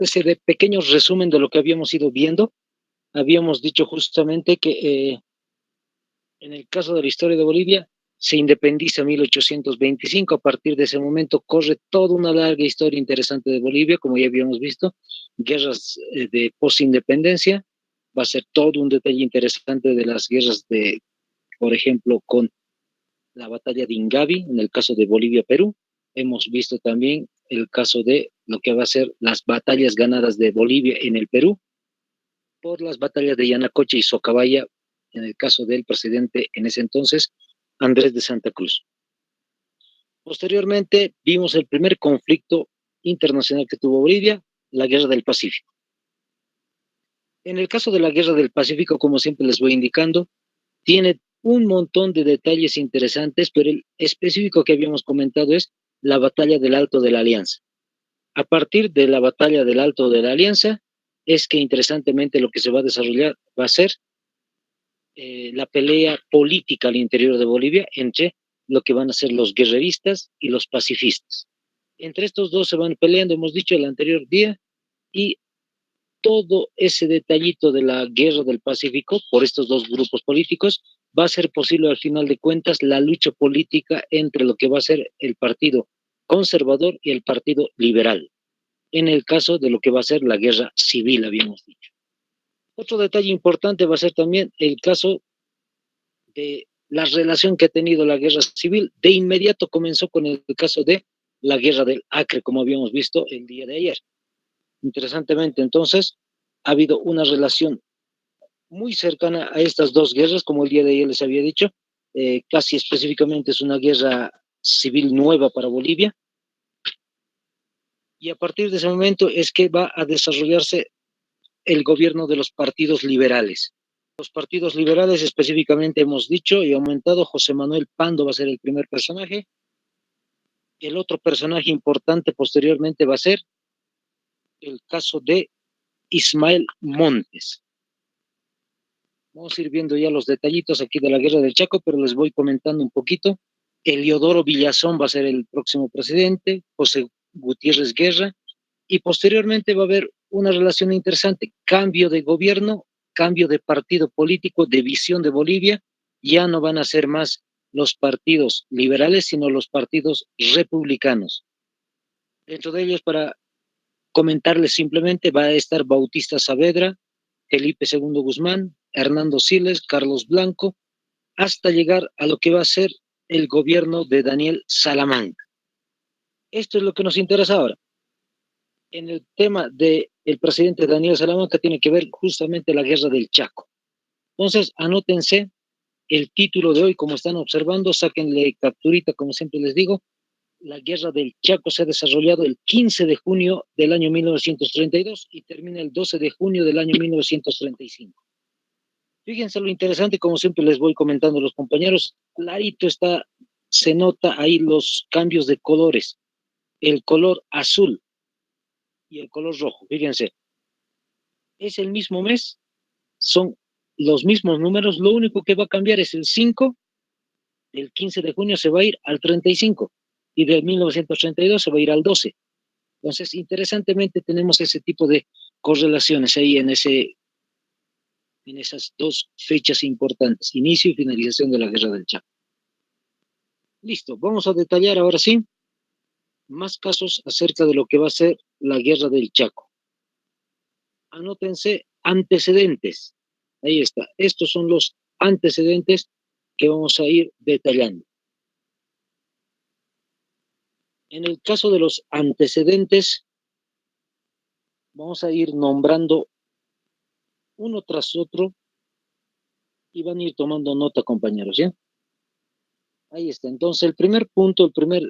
especie de pequeño resumen de lo que habíamos ido viendo. Habíamos dicho justamente que en el caso de la historia de Bolivia, se independiza en 1825. A partir de ese momento corre toda una larga historia interesante de Bolivia, como ya habíamos visto, guerras de posindependencia. Va a ser todo un detalle interesante de las guerras de, por ejemplo, con la batalla de Ingavi, en el caso de Bolivia-Perú. Hemos visto también el caso de lo que va a ser las batallas ganadas de Bolivia en el Perú, por las batallas de Yanacocha y Socabaya, en el caso del presidente en ese entonces, Andrés de Santa Cruz. Posteriormente vimos el primer conflicto internacional que tuvo Bolivia, la Guerra del Pacífico. En el caso de la Guerra del Pacífico, como siempre les voy indicando, tiene un montón de detalles interesantes, pero el específico que habíamos comentado es la batalla del Alto de la Alianza. A partir de la batalla del Alto de la Alianza, es que interesantemente lo que se va a desarrollar va a ser la pelea política al interior de Bolivia entre lo que van a ser los guerreristas y los pacifistas. Entre estos dos se van peleando, hemos dicho el anterior día, y todo ese detallito de la guerra del Pacífico por estos dos grupos políticos va a ser posible al final de cuentas la lucha política entre lo que va a ser el partido conservador y el partido liberal, en el caso de lo que va a ser la guerra civil, habíamos dicho. Otro detalle importante va a ser también el caso de la relación que ha tenido la guerra civil. De inmediato comenzó con el caso de la guerra del Acre, como habíamos visto el día de ayer. Interesantemente, entonces, ha habido una relación muy cercana a estas dos guerras, como el día de ayer les había dicho. Casi específicamente es una guerra civil nueva para Bolivia, y a partir de ese momento es que va a desarrollarse el gobierno de los partidos liberales. Los partidos liberales específicamente hemos dicho y aumentado, José Manuel Pando va a ser el primer personaje. El otro personaje importante posteriormente va a ser el caso de Ismael Montes. Vamos a ir viendo ya los detallitos aquí de la guerra del Chaco, pero les voy comentando un poquito. Eliodoro Villazón va a ser el próximo presidente, José Gutiérrez Guerra, y posteriormente va a haber una relación interesante, cambio de gobierno, cambio de partido político, de visión de Bolivia. Ya no van a ser más los partidos liberales, sino los partidos republicanos. Dentro de ellos, para comentarles simplemente, va a estar Bautista Saavedra, Felipe II Guzmán, Hernando Siles, Carlos Blanco, hasta llegar a lo que va a ser el gobierno de Daniel Salamanca. Esto es lo que nos interesa ahora. En el tema del presidente Daniel Salamanca tiene que ver justamente la guerra del Chaco. Entonces, anótense el título de hoy, como están observando, sáquenle capturita, como siempre les digo. La guerra del Chaco se ha desarrollado el 15 de junio del año 1932 y termina el 12 de junio del año 1935. Fíjense lo interesante, como siempre les voy comentando a los compañeros, clarito está, se nota ahí los cambios de colores, el color azul y el color rojo. Fíjense, es el mismo mes, son los mismos números, lo único que va a cambiar es el 5, del 15 de junio se va a ir al 35 y del 1932 se va a ir al 12. Entonces, interesantemente tenemos ese tipo de correlaciones ahí en esas dos fechas importantes, inicio y finalización de la guerra del Chaco. Listo, vamos a detallar ahora sí más casos acerca de lo que va a ser la guerra del Chaco. Anótense antecedentes. Ahí está. Estos son los antecedentes que vamos a ir detallando. En el caso de los antecedentes, vamos a ir nombrando uno tras otro y van a ir tomando nota, compañeros, ¿ya? Ahí está. Entonces, el primer punto, el primer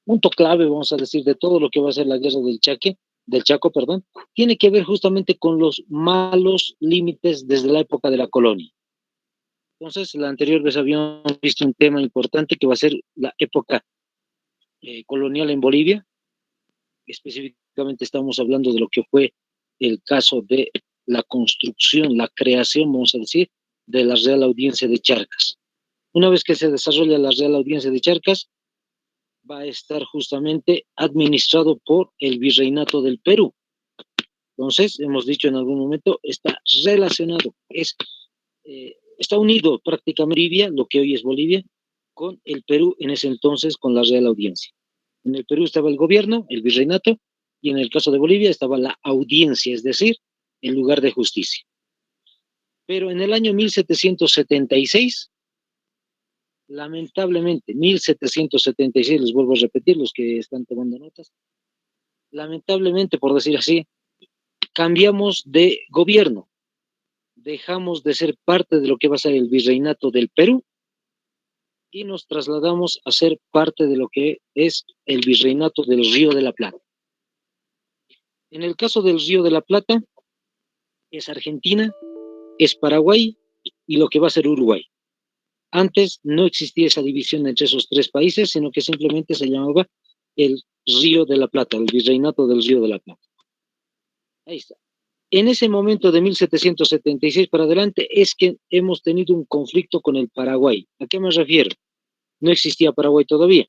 punto clave, vamos a decir, de todo lo que va a ser la guerra del Chaco, perdón, tiene que ver justamente con los malos límites desde la época de la colonia. Entonces, la anterior vez habíamos visto un tema importante que va a ser la época colonial en Bolivia. Específicamente estamos hablando de lo que fue el caso de la construcción, la creación, vamos a decir, de la Real Audiencia de Charcas. Una vez que se desarrolla la Real Audiencia de Charcas, va a estar justamente administrado por el Virreinato del Perú. Entonces, hemos dicho en algún momento, está relacionado, está unido prácticamente Bolivia, lo que hoy es Bolivia, con el Perú en ese entonces, con la Real Audiencia. En el Perú estaba el gobierno, el virreinato, y en el caso de Bolivia estaba la audiencia, es decir, el lugar de justicia. Pero en el año 1776, lamentablemente, 1776, les vuelvo a repetir, los que están tomando notas, lamentablemente, por decir así, cambiamos de gobierno, dejamos de ser parte de lo que va a ser el virreinato del Perú y nos trasladamos a ser parte de lo que es el virreinato del Río de la Plata. En el caso del Río de la Plata, es Argentina, es Paraguay y lo que va a ser Uruguay. Antes no existía esa división entre esos tres países, sino que simplemente se llamaba el Río de la Plata, el virreinato del Río de la Plata. Ahí está. En ese momento de 1776 para adelante es que hemos tenido un conflicto con el Paraguay. ¿A qué me refiero? No existía Paraguay todavía,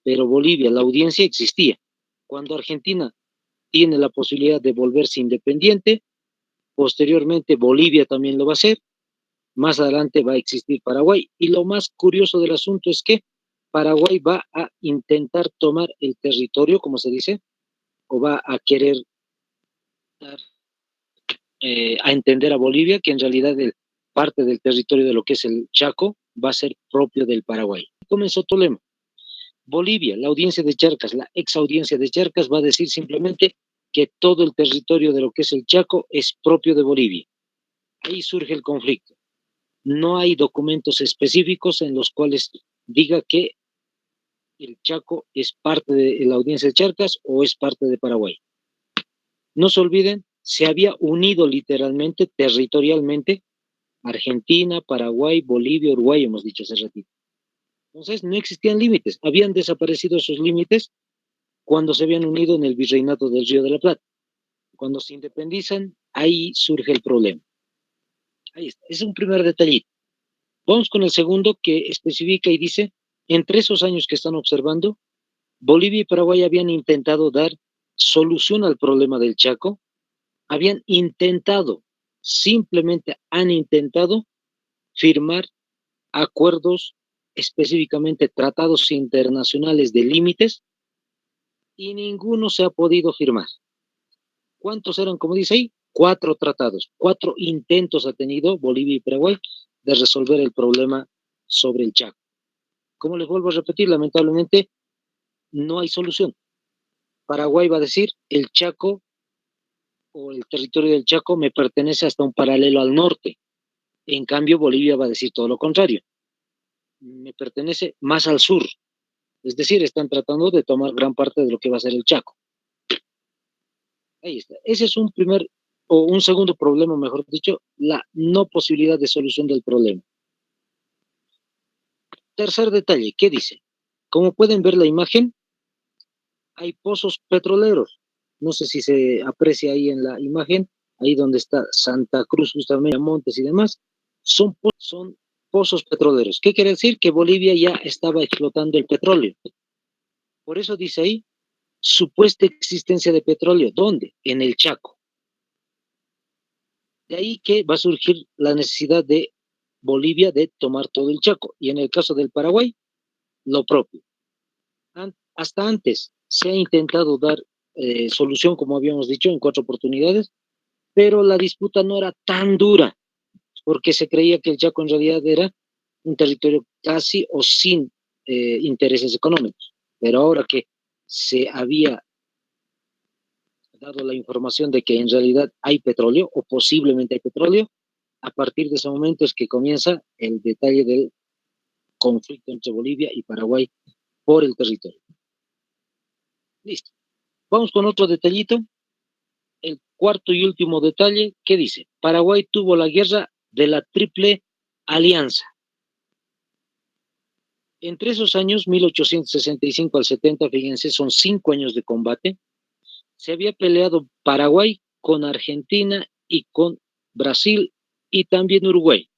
pero Bolivia, la audiencia existía. Cuando Argentina tiene la posibilidad de volverse independiente, posteriormente Bolivia también lo va a hacer, más adelante va a existir Paraguay, y lo más curioso del asunto es que Paraguay va a intentar tomar el territorio, como se dice, o va a querer dar a entender a Bolivia que en realidad parte del territorio de lo que es el Chaco va a ser propio del Paraguay. Comenzó Tolema. Bolivia, la audiencia de Charcas, la ex audiencia de Charcas va a decir simplemente que todo el territorio de lo que es el Chaco es propio de Bolivia. Ahí surge el conflicto. No hay documentos específicos en los cuales diga que el Chaco es parte de la audiencia de Charcas o es parte de Paraguay. No se olviden, se había unido literalmente, territorialmente, Argentina, Paraguay, Bolivia, Uruguay, hemos dicho hace ratito. Entonces no existían límites, habían desaparecido esos límites cuando se habían unido en el virreinato del Río de la Plata. Cuando se independizan, ahí surge el problema. Ahí está, es un primer detallito. Vamos con el segundo que especifica y dice, entre esos años que están observando, Bolivia y Paraguay habían intentado dar solución al problema del Chaco, habían intentado, simplemente han intentado firmar acuerdos, específicamente tratados internacionales de límites, y ninguno se ha podido firmar. ¿Cuántos eran? Como dice ahí, 4 tratados, 4 intentos ha tenido Bolivia y Paraguay de resolver el problema sobre el Chaco. Como les vuelvo a repetir, lamentablemente no hay solución. Paraguay va a decir, el Chaco o el territorio del Chaco me pertenece hasta un paralelo al norte. En cambio, Bolivia va a decir todo lo contrario. Me pertenece más al sur. Es decir, están tratando de tomar gran parte de lo que va a ser el Chaco. Ahí está. Ese es un primer, o un segundo problema, mejor dicho, la no posibilidad de solución del problema. Tercer detalle, ¿qué dice? Como pueden ver la imagen, hay pozos petroleros. No sé si se aprecia ahí en la imagen, ahí donde está Santa Cruz, justamente, Montes y demás, son pozos petroleros. ¿Qué quiere decir? Que Bolivia ya estaba explotando el petróleo. Por eso dice ahí, supuesta existencia de petróleo. ¿Dónde? En el Chaco. De ahí que va a surgir la necesidad de Bolivia de tomar todo el Chaco. Y en el caso del Paraguay, lo propio. Hasta antes se ha intentado dar solución, como habíamos dicho, en 4 oportunidades, pero la disputa no era tan dura, porque se creía que el Chaco en realidad era un territorio casi o sin intereses económicos. Pero ahora que se había dado la información de que en realidad hay petróleo, o posiblemente hay petróleo, a partir de ese momento es que comienza el detalle del conflicto entre Bolivia y Paraguay por el territorio. Listo. Vamos con otro detallito. El cuarto y último detalle, ¿qué dice? Paraguay tuvo la guerra de la Triple Alianza. Entre esos años, 1865 al 70, fíjense, son 5 años de combate. Se había peleado Paraguay con Argentina y con Brasil y también Uruguay.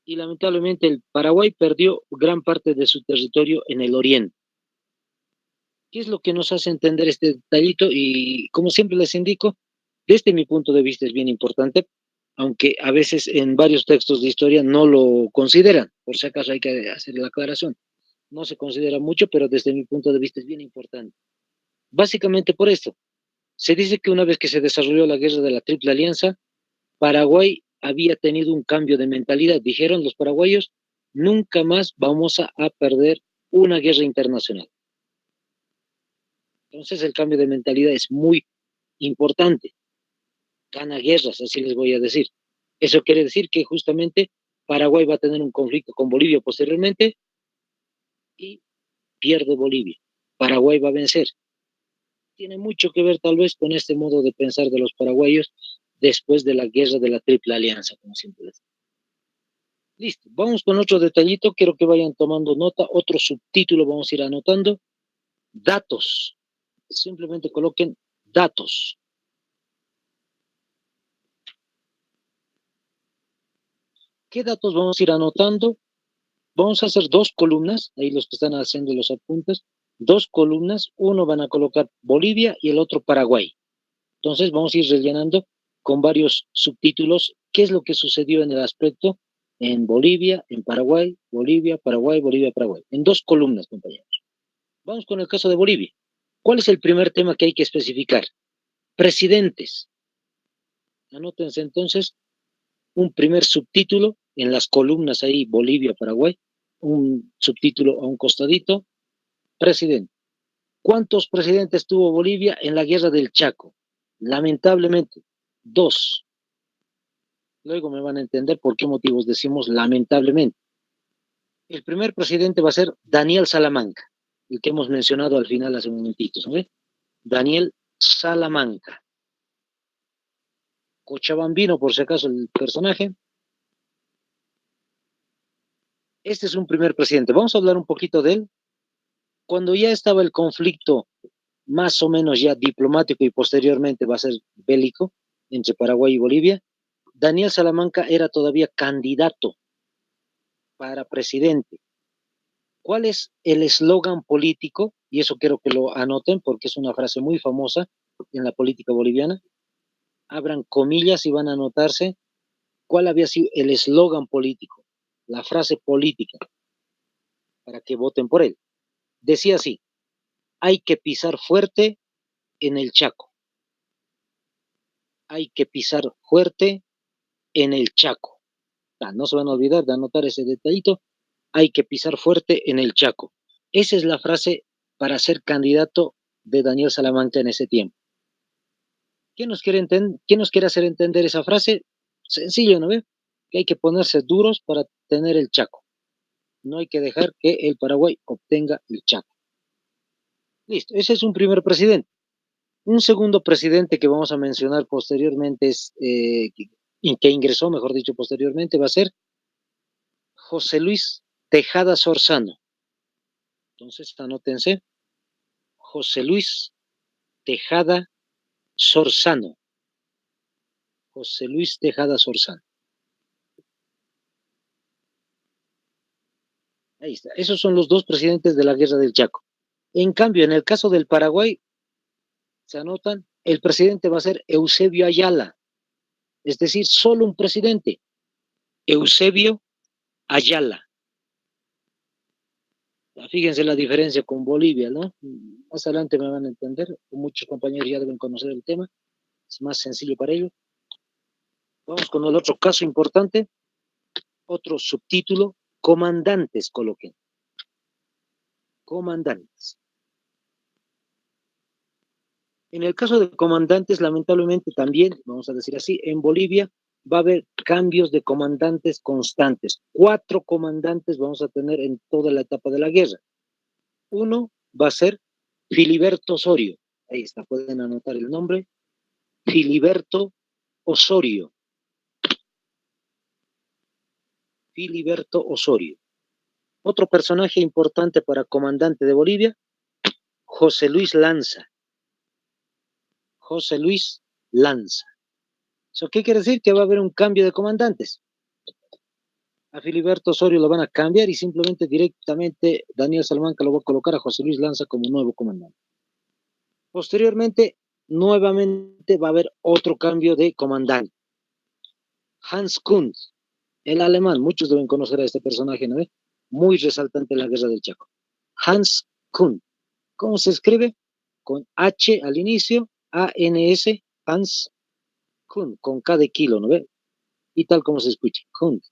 Y lamentablemente el Paraguay perdió gran parte de su territorio en el oriente. ¿Qué es lo que nos hace entender este detallito? Y como siempre les indico, desde mi punto de vista es bien importante, aunque a veces en varios textos de historia no lo consideran, por si acaso hay que hacer la aclaración. No se considera mucho, pero desde mi punto de vista es bien importante. Básicamente por esto, se dice que una vez que se desarrolló la guerra de la Triple Alianza, Paraguay había tenido un cambio de mentalidad. Dijeron los paraguayos, nunca más vamos a perder una guerra internacional. Entonces el cambio de mentalidad es muy importante. Gana guerras, así les voy a decir. Eso quiere decir que justamente Paraguay va a tener un conflicto con Bolivia posteriormente y pierde Bolivia. Paraguay va a vencer. Tiene mucho que ver tal vez con este modo de pensar de los paraguayos después de la guerra de la Triple Alianza, como siempre les digo. Listo, vamos con otro detallito, quiero que vayan tomando nota, otro subtítulo vamos a ir anotando, datos, simplemente coloquen datos. ¿Qué datos vamos a ir anotando? Vamos a hacer dos columnas, ahí los que están haciendo los apuntes, dos columnas, uno van a colocar Bolivia y el otro Paraguay. Entonces vamos a ir rellenando con varios subtítulos qué es lo que sucedió en el aspecto en Bolivia, en Paraguay, Bolivia, Paraguay, Bolivia, Paraguay. En dos columnas, compañeros. Vamos con el caso de Bolivia. ¿Cuál es el primer tema que hay que especificar? Presidentes. Anótense entonces un primer subtítulo en las columnas ahí, Bolivia, Paraguay, un subtítulo a un costadito, presidente. ¿Cuántos presidentes tuvo Bolivia en la guerra del Chaco? Lamentablemente, dos. Luego me van a entender por qué motivos decimos lamentablemente. El primer presidente va a ser Daniel Salamanca, el que hemos mencionado al final hace un momentito, ¿sabes? Daniel Salamanca. Cochabambino, por si acaso, el personaje. Este es un primer presidente. Vamos a hablar un poquito de él. Cuando ya estaba el conflicto más o menos ya diplomático y posteriormente va a ser bélico entre Paraguay y Bolivia, Daniel Salamanca era todavía candidato para presidente. ¿Cuál es el eslogan político? Y eso quiero que lo anoten porque es una frase muy famosa en la política boliviana. Abran comillas y van a anotarse cuál había sido el eslogan político, la frase política, para que voten por él. Decía así, hay que pisar fuerte en el Chaco. Hay que pisar fuerte en el Chaco. No se van a olvidar de anotar ese detallito. Hay que pisar fuerte en el Chaco. Esa es la frase para ser candidato de Daniel Salamanca en ese tiempo. ¿Quién nos quiere hacer entender esa frase? Sencillo, ¿no ve? Que hay que ponerse duros para tener el Chaco. No hay que dejar que el Paraguay obtenga el Chaco. Listo, ese es un primer presidente. Un segundo presidente que vamos a mencionar posteriormente es, que ingresó, mejor dicho, posteriormente, va a ser José Luis Tejada Sorzano. Entonces, anótense, José Luis Tejada Sorzano. José Luis Tejada Sorzano. Ahí está. Esos son los dos presidentes de la Guerra del Chaco. En cambio, en el caso del Paraguay, se anotan, el presidente va a ser Eusebio Ayala. Es decir, solo un presidente. Eusebio Ayala. Fíjense la diferencia con Bolivia, ¿no? Más adelante me van a entender, muchos compañeros ya deben conocer el tema, es más sencillo para ellos. Vamos con el otro caso importante, otro subtítulo, comandantes coloquen. Comandantes. En el caso de comandantes, lamentablemente también, vamos a decir así, en Bolivia va a haber cambios de comandantes constantes. 4 comandantes vamos a tener en toda la etapa de la guerra. Uno va a ser Filiberto Osorio. Ahí está, pueden anotar el nombre. Filiberto Osorio. Filiberto Osorio. Otro personaje importante para comandante de Bolivia, José Luis Lanza. José Luis Lanza. ¿Eso qué quiere decir? Que va a haber un cambio de comandantes. A Filiberto Osorio lo van a cambiar y simplemente directamente Daniel Salamanca lo va a colocar a José Luis Lanza como nuevo comandante. Posteriormente nuevamente va a haber otro cambio de comandante. Hans Kuhn, el alemán, muchos deben conocer a este personaje, ¿no? Muy resaltante en la Guerra del Chaco. Hans Kuhn. ¿Cómo se escribe? Con H al inicio, A-N-S, Hans Kuhn, con K de kilo, ¿no ve? Y tal como se escucha, Kuhn.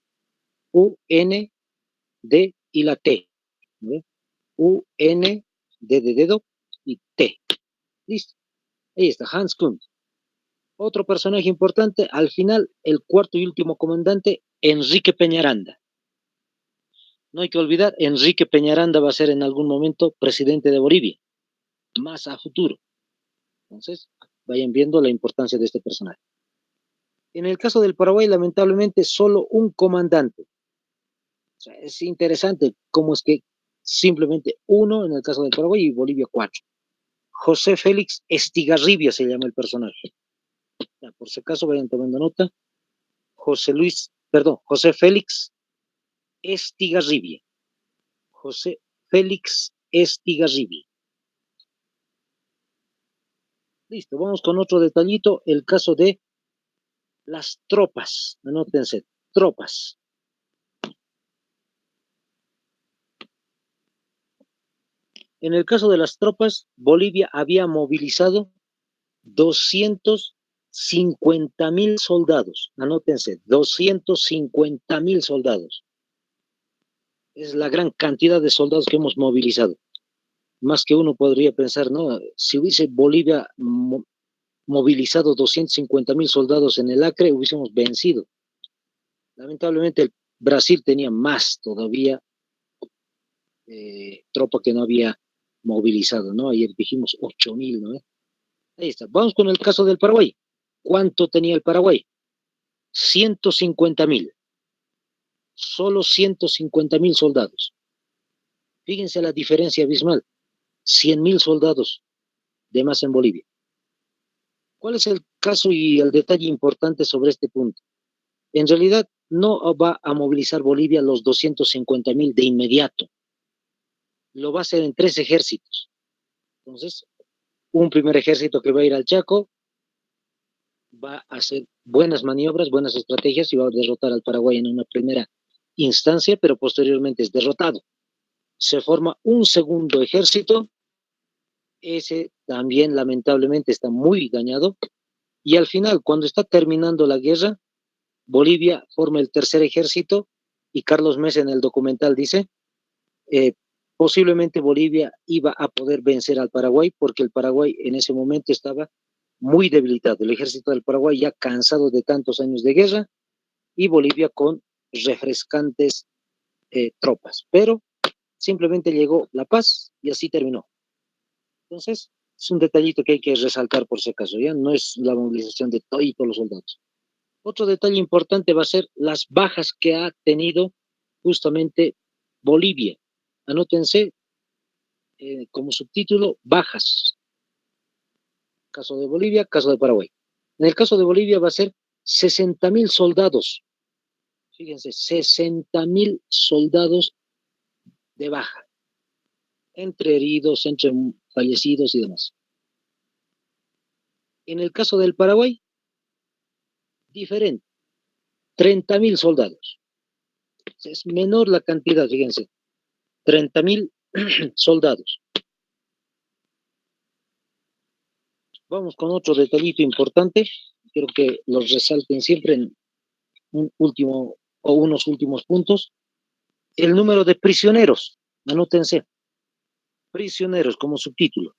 U-N-D y la T, ¿no ve? U-N-D de dedo y T. Listo. Ahí está, Hans Kuhn. Otro personaje importante, al final, el cuarto y último comandante, Enrique Peñaranda. No hay que olvidar, Enrique Peñaranda va a ser en algún momento presidente de Bolivia, más a futuro. Entonces, vayan viendo la importancia de este personaje. En el caso del Paraguay, lamentablemente, solo un comandante. O sea, es interesante cómo es que simplemente uno en el caso del Paraguay y Bolivia cuatro. José Félix Estigarribia se llama el personaje. Ya, por si acaso vayan tomando nota. José Félix Estigarribia. José Félix Estigarribia. Listo, vamos con otro detallito, el caso de las tropas. Anótense, tropas. En el caso de las tropas, Bolivia había movilizado 250.000 soldados. Anótense, 250.000 soldados. Es la gran cantidad de soldados que hemos movilizado. Más que uno podría pensar, ¿no? Si hubiese Bolivia movilizado 250.000 soldados en el Acre, hubiésemos vencido. Lamentablemente, el Brasil tenía más todavía tropa que no había movilizado, ¿no? Ayer dijimos 8.000, ¿no? Ahí está. Vamos con el caso del Paraguay. ¿Cuánto tenía el Paraguay? 150.000. Solo 150.000 soldados. Fíjense la diferencia abismal. 100.000 soldados de más en Bolivia. ¿Cuál es el caso y el detalle importante sobre este punto? En realidad, no va a movilizar Bolivia los 250.000 de inmediato. Lo va a hacer en 3 ejércitos. Entonces, un primer ejército que va a ir al Chaco, va a hacer buenas maniobras, buenas estrategias y va a derrotar al Paraguay en una primera instancia, pero posteriormente es derrotado. Se forma un segundo ejército, ese también lamentablemente está muy dañado, y al final, cuando está terminando la guerra, Bolivia forma el tercer ejército y Carlos Mesa en el documental dice, eh, posiblemente Bolivia iba a poder vencer al Paraguay porque el Paraguay en ese momento estaba muy debilitado. El ejército del Paraguay ya cansado de tantos años de guerra y Bolivia con refrescantes tropas. Pero simplemente llegó la paz y así terminó. Entonces, es un detallito que hay que resaltar por si acaso, ¿ya? No es la movilización de todos los soldados. Otro detalle importante va a ser las bajas que ha tenido justamente Bolivia. Anótense como subtítulo, bajas. Caso de Bolivia, caso de Paraguay. En el caso de Bolivia va a ser 60.000 soldados. Fíjense, 60.000 soldados de baja. Entre heridos, entre fallecidos y demás. En el caso del Paraguay, diferente. 30.000 soldados. Es menor la cantidad, fíjense. 30.000 soldados. Vamos con otro detallito importante. Quiero que los resalten siempre en un último o unos últimos puntos. El número de prisioneros. Anótense. Prisioneros como subtítulo.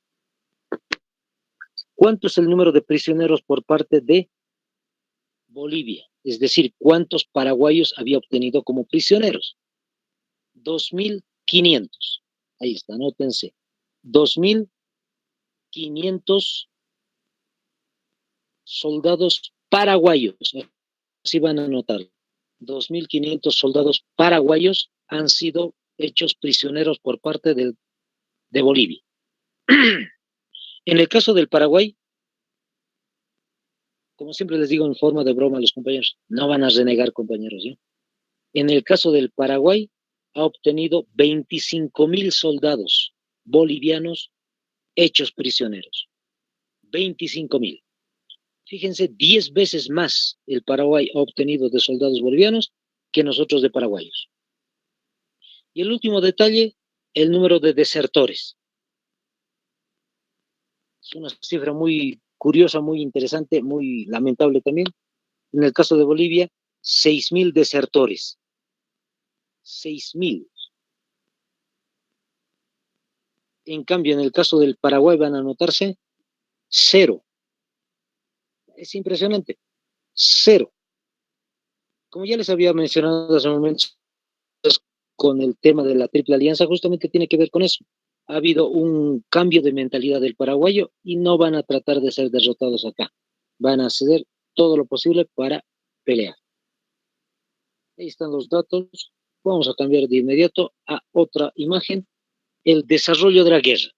¿Cuánto es el número de prisioneros por parte de Bolivia? Es decir, ¿cuántos paraguayos había obtenido como prisioneros? 2.500. Ahí está, anótense. 2.500 soldados paraguayos. Así van a anotar. 2.500 soldados paraguayos han sido hechos prisioneros por parte de Bolivia. En el caso del Paraguay, como siempre les digo en forma de broma a los compañeros, no van a renegar, compañeros, ¿sí? En el caso del Paraguay, ha obtenido 25.000 soldados bolivianos hechos prisioneros. 25.000. Fíjense, 10 veces más el Paraguay ha obtenido de soldados bolivianos que nosotros de paraguayos. Y el último detalle, el número de desertores. Es una cifra muy curiosa, muy interesante, muy lamentable también. En el caso de Bolivia, 6.000 desertores. 6.000. En cambio, en el caso del Paraguay van a anotarse 0. Es impresionante. 0. Como ya les había mencionado hace un momento, con el tema de la Triple Alianza, justamente tiene que ver con eso. Ha habido un cambio de mentalidad del paraguayo y no van a tratar de ser derrotados acá. Van a hacer todo lo posible para pelear. Ahí están los datos. Vamos a cambiar de inmediato a otra imagen. El desarrollo de la guerra.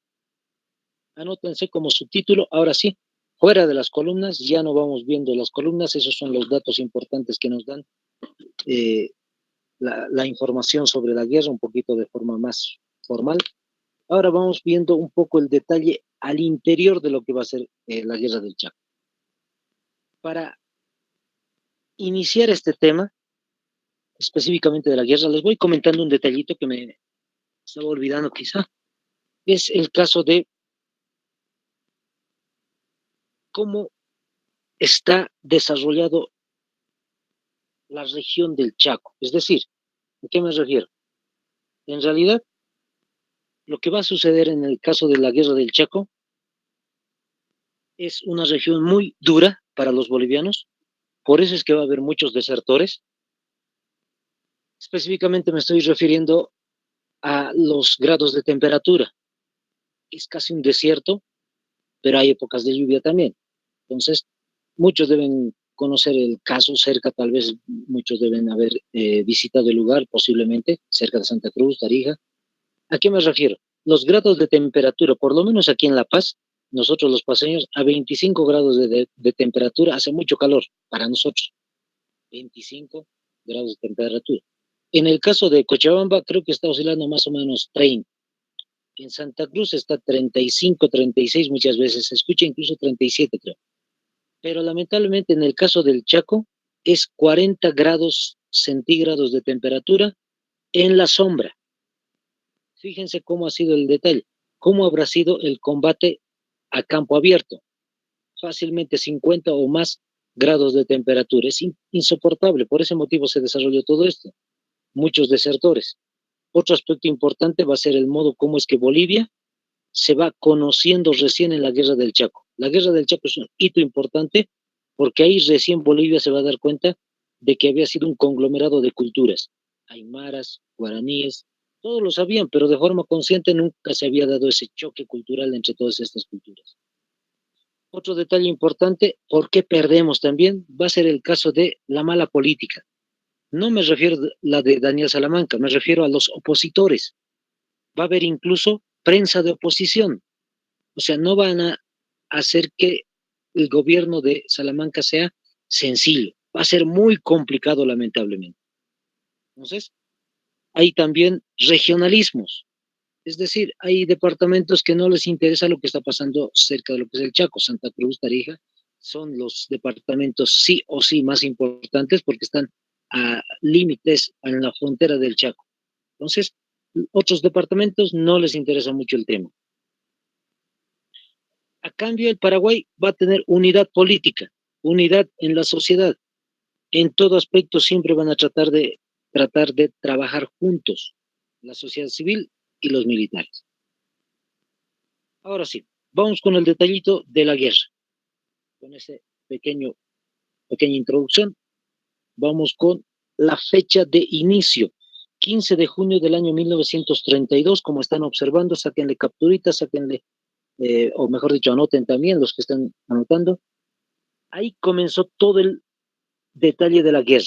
Anótense como subtítulo, ahora sí, fuera de las columnas, ya no vamos viendo las columnas, esos son los datos importantes que nos dan la información sobre la guerra, un poquito de forma más formal. Ahora vamos viendo un poco el detalle al interior de lo que va a ser la guerra del Chaco. Para iniciar este tema, específicamente de la guerra, les voy comentando un detallito que me estaba olvidando quizá. Es el caso de cómo está desarrollado la región del Chaco. Es decir, ¿a qué me refiero? En realidad, lo que va a suceder en el caso de la guerra del Chaco es una región muy dura para los bolivianos, por eso es que va a haber muchos desertores. Específicamente me estoy refiriendo a los grados de temperatura. Es casi un desierto, pero hay épocas de lluvia también. Entonces, muchos deben conocer el caso cerca, tal vez muchos deben haber visitado el lugar, posiblemente, cerca de Santa Cruz, Tarija. ¿A qué me refiero? Los grados de temperatura, por lo menos aquí en La Paz, nosotros los paseños, a 25 grados de temperatura hace mucho calor para nosotros. 25 grados de temperatura. En el caso de Cochabamba, creo que está oscilando más o menos 30. En Santa Cruz está 35, 36 muchas veces, se escucha incluso 37, creo. Pero lamentablemente en el caso del Chaco es 40 grados centígrados de temperatura en la sombra. Fíjense cómo ha sido el detalle, cómo habrá sido el combate a campo abierto. Fácilmente 50 o más grados de temperatura. Es insoportable, por ese motivo se desarrolló todo esto. Muchos desertores. Otro aspecto importante va a ser el modo como es que Bolivia se va conociendo recién en la Guerra del Chaco. La Guerra del Chaco es un hito importante porque ahí recién Bolivia se va a dar cuenta de que había sido un conglomerado de culturas. Aymaras, guaraníes, todos lo sabían, pero de forma consciente nunca se había dado ese choque cultural entre todas estas culturas. Otro detalle importante, ¿por qué perdemos también? Va a ser el caso de la mala política. No me refiero a la de Daniel Salamanca, me refiero a los opositores. Va a haber incluso prensa de oposición. O sea, no van a hacer que el gobierno de Salamanca sea sencillo. Va a ser muy complicado, lamentablemente. Entonces, hay también regionalismos. Es decir, hay departamentos que no les interesa lo que está pasando cerca de lo que es el Chaco, Santa Cruz, Tarija, son los departamentos sí o sí más importantes porque están a límites en la frontera del Chaco. Entonces, otros departamentos no les interesa mucho el tema. A cambio, el Paraguay va a tener unidad política, unidad en la sociedad. En todo aspecto siempre van a tratar de trabajar juntos, la sociedad civil y los militares. Ahora sí, vamos con el detallito de la guerra. Con esa pequeña introducción, vamos con la fecha de inicio. 15 de junio del año 1932, como están observando, sáquenle capturitas, sáquenle, o mejor dicho, anoten también los que están anotando. Ahí comenzó todo el detalle de la guerra.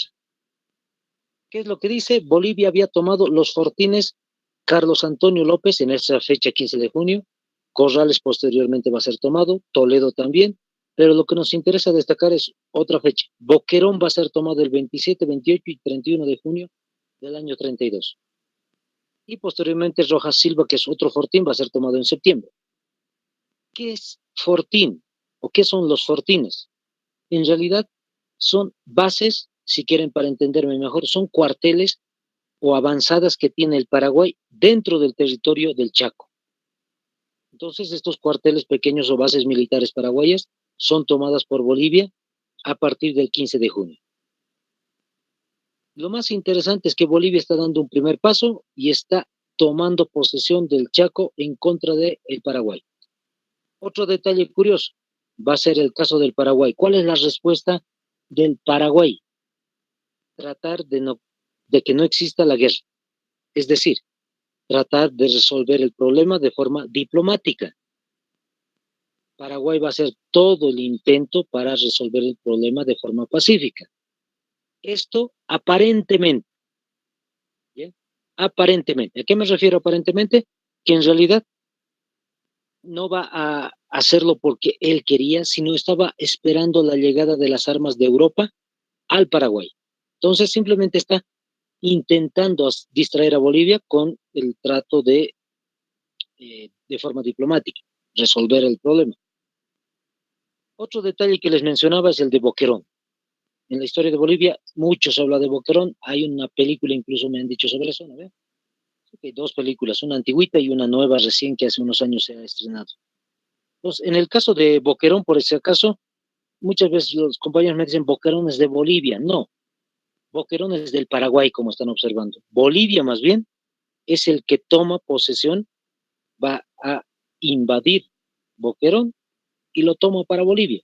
¿Qué es lo que dice? Bolivia había tomado los fortines Carlos Antonio López en esa fecha 15 de junio, Corrales posteriormente va a ser tomado, Toledo también, pero lo que nos interesa destacar es otra fecha. Boquerón va a ser tomado el 27, 28 y 31 de junio del año 32. Y posteriormente Rojas Silva, que es otro fortín, va a ser tomado en septiembre. ¿Qué es fortín? ¿O qué son los fortines? En realidad son bases, si quieren para entenderme mejor, son cuarteles o avanzadas que tiene el Paraguay dentro del territorio del Chaco. Entonces, estos cuarteles pequeños o bases militares paraguayas son tomadas por Bolivia a partir del 15 de junio. Lo más interesante es que Bolivia está dando un primer paso y está tomando posesión del Chaco en contra del Paraguay. Otro detalle curioso va a ser el caso del Paraguay. ¿Cuál es la respuesta del Paraguay? Tratar de que no exista la guerra. Es decir, tratar de resolver el problema de forma diplomática. Paraguay va a hacer todo el intento para resolver el problema de forma pacífica. Esto aparentemente, ¿bien? Aparentemente. ¿A qué me refiero aparentemente? Que en realidad no va a hacerlo porque él quería, sino estaba esperando la llegada de las armas de Europa al Paraguay. Entonces simplemente está intentando distraer a Bolivia con el trato de forma diplomática, resolver el problema. Otro detalle que les mencionaba es el de Boquerón. En la historia de Bolivia, mucho se habla de Boquerón. Hay una película, incluso me han dicho sobre eso, ¿no? Hay dos películas, una antigüita y una nueva recién que hace unos años se ha estrenado. Entonces, en el caso de Boquerón, por ese caso, muchas veces los compañeros me dicen Boquerón es de Bolivia. No, Boquerón es del Paraguay, como están observando. Bolivia, más bien, es el que toma posesión, va a invadir Boquerón y lo toma para Bolivia.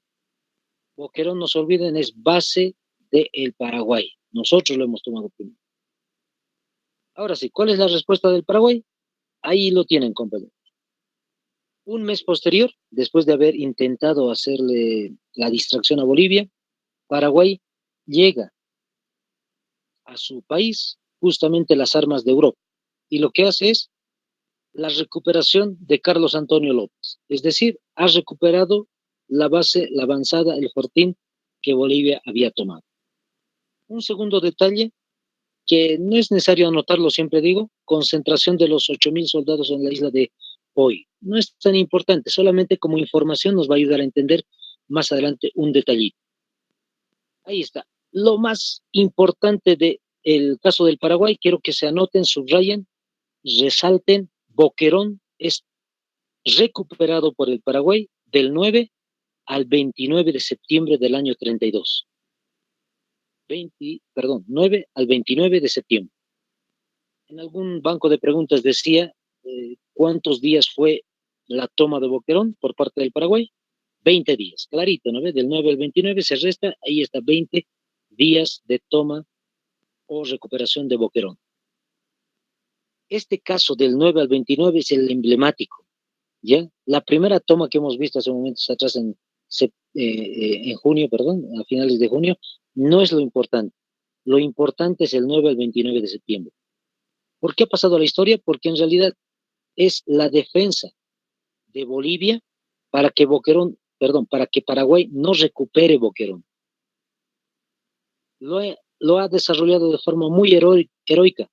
Boquerón, no se olviden, es base del Paraguay. Nosotros lo hemos tomado primero. Ahora sí, ¿cuál es la respuesta del Paraguay? Ahí lo tienen, compañeros. Un mes posterior, después de haber intentado hacerle la distracción a Bolivia, Paraguay llega a su país justamente las armas de Europa. Y lo que hace es la recuperación de Carlos Antonio López. Es decir, ha recuperado la base, la avanzada, el fortín que Bolivia había tomado. Un segundo detalle que no es necesario anotarlo, siempre digo, concentración de los 8.000 soldados en la isla de Hoi. No es tan importante, solamente como información nos va a ayudar a entender más adelante un detallito. Ahí está. Lo más importante del caso del Paraguay, quiero que se anoten, subrayen, resalten, Boquerón es recuperado por el Paraguay del 9 al 29 de septiembre del año 32. 9 al 29 de septiembre. En algún banco de preguntas decía cuántos días fue la toma de Boquerón por parte del Paraguay. 20 días, clarito, ¿no ves? Del 9 al 29 se resta, ahí está 20 días de toma o recuperación de Boquerón. Este caso del 9 al 29 es el emblemático, ¿ya? La primera toma que hemos visto hace momentos atrás en junio, perdón, a finales de junio, no es lo importante. Lo importante es el 9 al 29 de septiembre. ¿Por qué ha pasado la historia? Porque en realidad es la defensa de Bolivia para que para que Paraguay no recupere Boquerón. Lo ha desarrollado de forma muy heroica.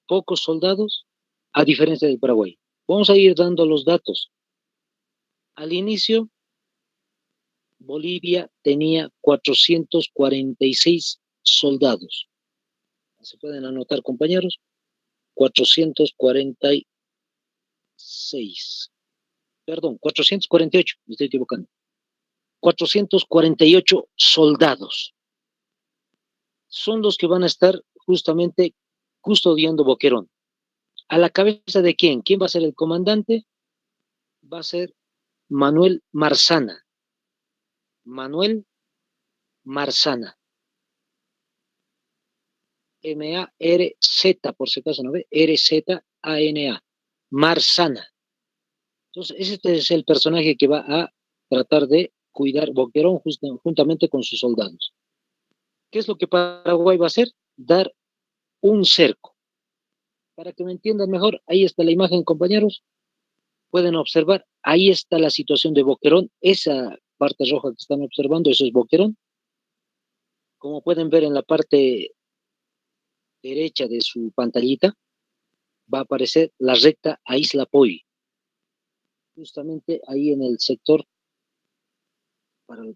Pocos soldados, a diferencia del Paraguay. Vamos a ir dando los datos. Al inicio, Bolivia tenía 446 soldados. ¿Se pueden anotar, compañeros? 446. Perdón, 448, me estoy equivocando. 448 soldados son los que van a estar justamente custodiando Boquerón. ¿A la cabeza de quién? ¿Quién va a ser el comandante? Va a ser Manuel Marzana. Manuel Marzana. M-A-R-Z, por si acaso no ve, R-Z-A-N-A. Marzana. Entonces, este es el personaje que va a tratar de cuidar Boquerón juntamente con sus soldados. ¿Qué es lo que Paraguay va a hacer? Dar un cerco. Para que me entiendan mejor, ahí está la imagen, compañeros. Pueden observar, ahí está la situación de Boquerón. Esa parte roja que están observando, eso es Boquerón. Como pueden ver en la parte derecha de su pantallita, va a aparecer la recta a Isla Poi. Justamente ahí en el sector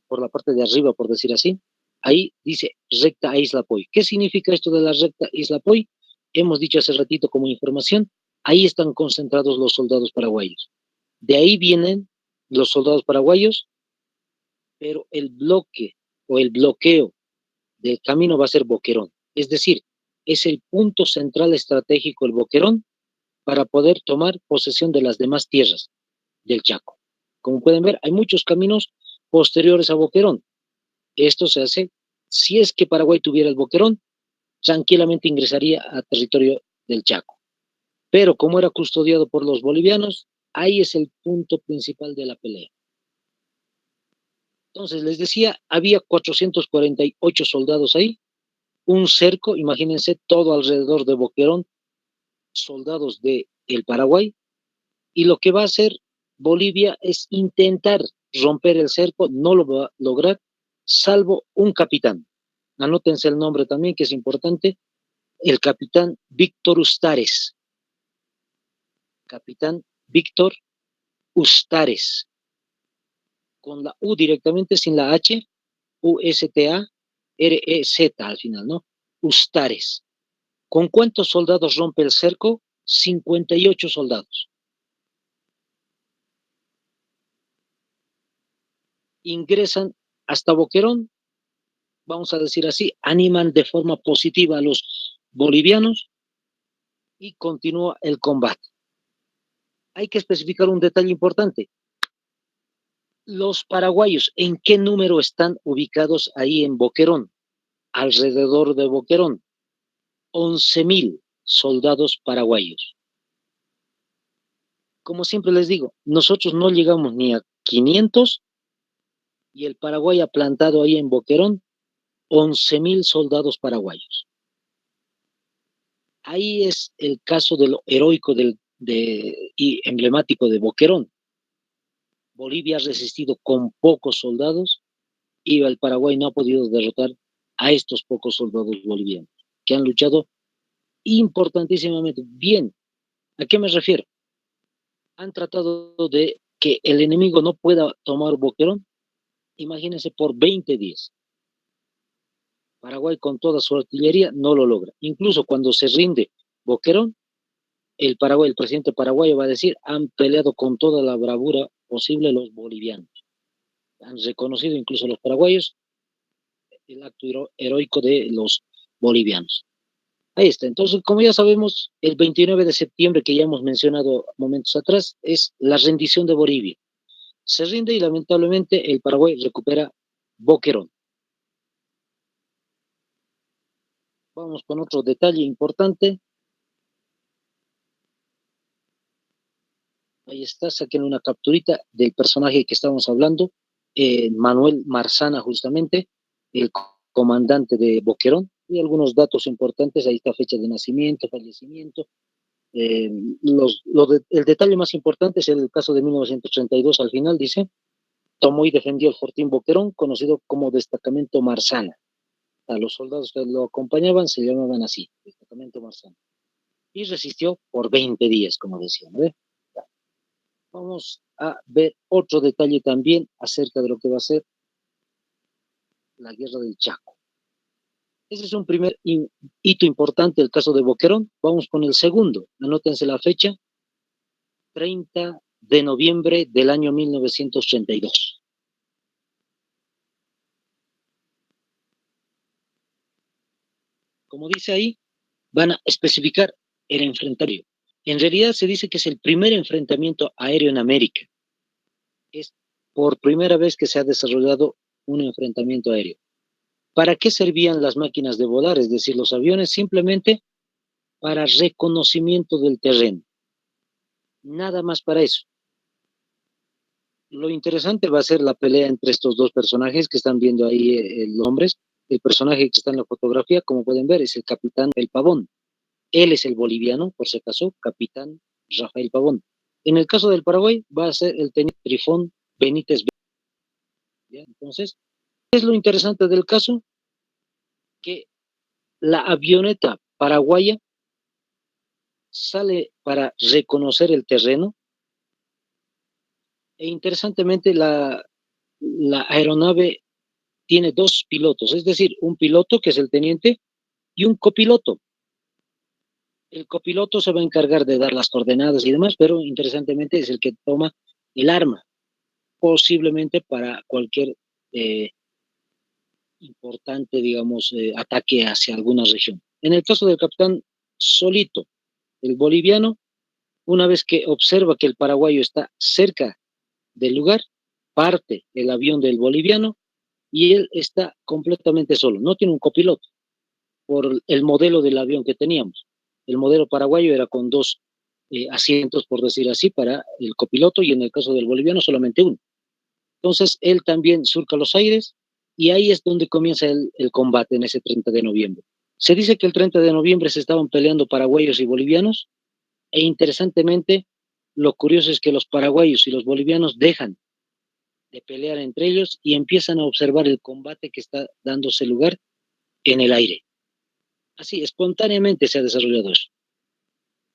por la parte de arriba, por decir así, ahí dice recta a Isla Poy. ¿Qué significa esto de la recta Isla Poy? Hemos dicho hace ratito como información, ahí están concentrados los soldados paraguayos. De ahí vienen los soldados paraguayos, pero el bloque o el bloqueo del camino va a ser Boquerón. Es decir, es el punto central estratégico el Boquerón para poder tomar posesión de las demás tierras del Chaco. Como pueden ver, hay muchos caminos posteriores a Boquerón. Esto se hace, si es que Paraguay tuviera el Boquerón, tranquilamente ingresaría a territorio del Chaco. Pero como era custodiado por los bolivianos, ahí es el punto principal de la pelea. Entonces, les decía, había 448 soldados ahí, un cerco, imagínense, todo alrededor de Boquerón, soldados del Paraguay, y lo que va a hacer Bolivia es intentar romper el cerco, no lo va a lograr, salvo un capitán. Anótense el nombre también, que es importante, el capitán Víctor Ustares. Capitán Víctor Ustares. Con la U directamente, sin la H, U-S-T-A-R-E-Z al final, ¿no? Ustares. ¿Con cuántos soldados rompe el cerco? 58 soldados. Ingresan hasta Boquerón, vamos a decir así, animan de forma positiva a los bolivianos y continúa el combate. Hay que especificar un detalle importante. Los paraguayos, ¿en qué número están ubicados ahí en Boquerón? Alrededor de Boquerón. 11.000 soldados paraguayos. Como siempre les digo, nosotros no llegamos ni a 500 y el Paraguay ha plantado ahí en Boquerón 11.000 soldados paraguayos. Ahí es el caso de lo heroico y emblemático de Boquerón. Bolivia ha resistido con pocos soldados y el Paraguay no ha podido derrotar a estos pocos soldados bolivianos, que han luchado importantísimamente bien. ¿A qué me refiero? Han tratado de que el enemigo no pueda tomar Boquerón, imagínense, por 20 días. Paraguay con toda su artillería no lo logra. Incluso cuando se rinde Boquerón, el presidente paraguayo va a decir, han peleado con toda la bravura posible los bolivianos. Han reconocido incluso los paraguayos el acto heroico de los bolivianos. Ahí está. Entonces, como ya sabemos, el 29 de septiembre, que ya hemos mencionado momentos atrás, es la rendición de Bolivia. Se rinde y lamentablemente el Paraguay recupera Boquerón. Vamos con otro detalle importante. Ahí está, saquen una capturita del personaje que estamos hablando, Manuel Marzana, justamente, el comandante de Boquerón, y algunos datos importantes. Ahí está fecha de nacimiento, fallecimiento. El detalle más importante es el caso de 1932, al final dice, tomó y defendió el Fortín Boquerón, conocido como Destacamento Marzana. A los soldados que lo acompañaban se llamaban así, Destacamento Marzana. Y resistió por 20 días, como decían. Vamos a ver otro detalle también acerca de lo que va a ser la guerra del Chaco. Ese es un primer hito importante, el caso de Boquerón. Vamos con el segundo. Anótense la fecha, 30 de noviembre del año 1932. Como dice ahí, van a especificar el enfrentamiento. En realidad se dice que es el primer enfrentamiento aéreo en América. Es por primera vez que se ha desarrollado un enfrentamiento aéreo. ¿Para qué servían las máquinas de volar, es decir, los aviones? Simplemente para reconocimiento del terreno. Nada más para eso. Lo interesante va a ser la pelea entre estos dos personajes que están viendo ahí los hombres. El personaje que está en la fotografía, como pueden ver, es el capitán El Pavón. Él es el boliviano, por si acaso, capitán Rafael Pavón. En el caso del Paraguay va a ser el teniente Trifón Benítez. ¿Ya? Entonces, ¿qué es lo interesante del caso? Que la avioneta paraguaya sale para reconocer el terreno e interesantemente la aeronave tiene dos pilotos, es decir, un piloto que es el teniente y un copiloto. El copiloto se va a encargar de dar las coordenadas y demás, pero interesantemente es el que toma el arma, posiblemente para cualquier eh, importante, digamos, ataque hacia alguna región. En el caso del capitán Solito, el boliviano, una vez que observa que el paraguayo está cerca del lugar, parte el avión del boliviano y él está completamente solo, no tiene un copiloto por el modelo del avión que teníamos. El modelo paraguayo era con dos asientos, por decir así, para el copiloto y en el caso del boliviano solamente uno. Entonces él también surca los aires y ahí es donde comienza el combate en ese 30 de noviembre. Se dice que el 30 de noviembre se estaban peleando paraguayos y bolivianos e interesantemente lo curioso es que los paraguayos y los bolivianos dejan de pelear entre ellos y empiezan a observar el combate que está dándose lugar en el aire. Así, espontáneamente se ha desarrollado eso.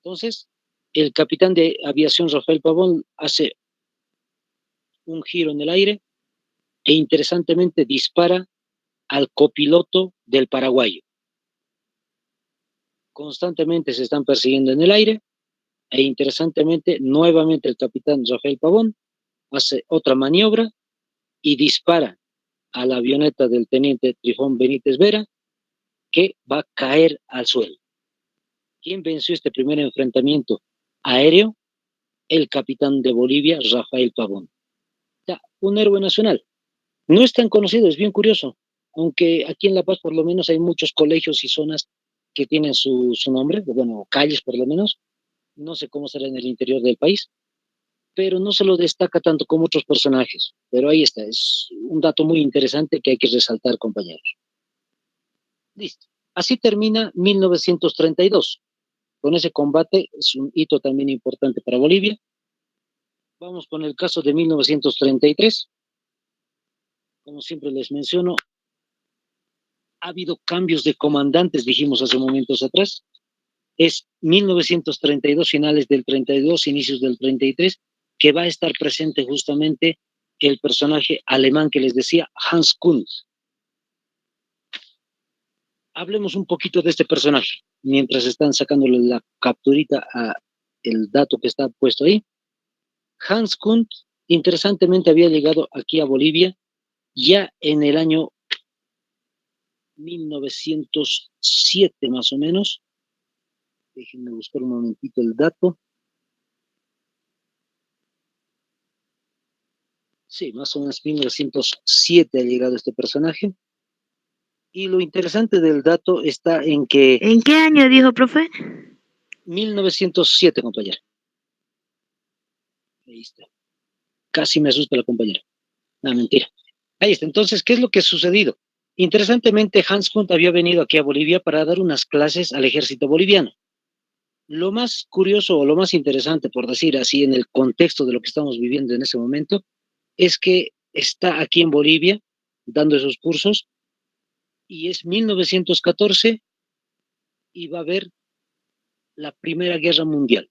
Entonces, el capitán de aviación Rafael Pavón hace un giro en el aire e interesantemente dispara al copiloto del paraguayo. Constantemente se están persiguiendo en el aire e interesantemente nuevamente el capitán Rafael Pavón hace otra maniobra y dispara a la avioneta del teniente Trifón Benítez Vera que va a caer al suelo. ¿Quién venció este primer enfrentamiento aéreo? El capitán de Bolivia, Rafael Pavón. Ya, un héroe nacional. No es tan conocido, es bien curioso, aunque aquí en La Paz por lo menos hay muchos colegios y zonas que tienen su nombre, bueno, calles por lo menos, no sé cómo será en el interior del país, pero no se lo destaca tanto como otros personajes. Pero ahí está, es un dato muy interesante que hay que resaltar, compañeros. Listo. Así termina 1932. Con ese combate es un hito también importante para Bolivia. Vamos con el caso de 1933. Como siempre les menciono, ha habido cambios de comandantes, dijimos hace momentos atrás. Es 1932, finales del 32, inicios del 33, que va a estar presente justamente el personaje alemán que les decía, Hans Kunz. Hablemos un poquito de este personaje, mientras están sacándole la capturita a el dato que está puesto ahí. Hans Kunz, interesantemente, había llegado aquí a Bolivia ya en el año 1907 más o menos. Déjenme buscar un momentito el dato. Sí, más o menos 1907 ha llegado este personaje. Y lo interesante del dato está en que... ¿En qué año dijo, profe? 1907, compañera. Ahí está. Casi me asusta la compañera. No, mentira. Ahí está. Entonces, ¿qué es lo que ha sucedido? Interesantemente, Hans Kunt había venido aquí a Bolivia para dar unas clases al ejército boliviano. Lo más curioso o lo más interesante, por decir así, en el contexto de lo que estamos viviendo en ese momento, es que está aquí en Bolivia dando esos cursos y es 1914 y va a haber la Primera Guerra Mundial.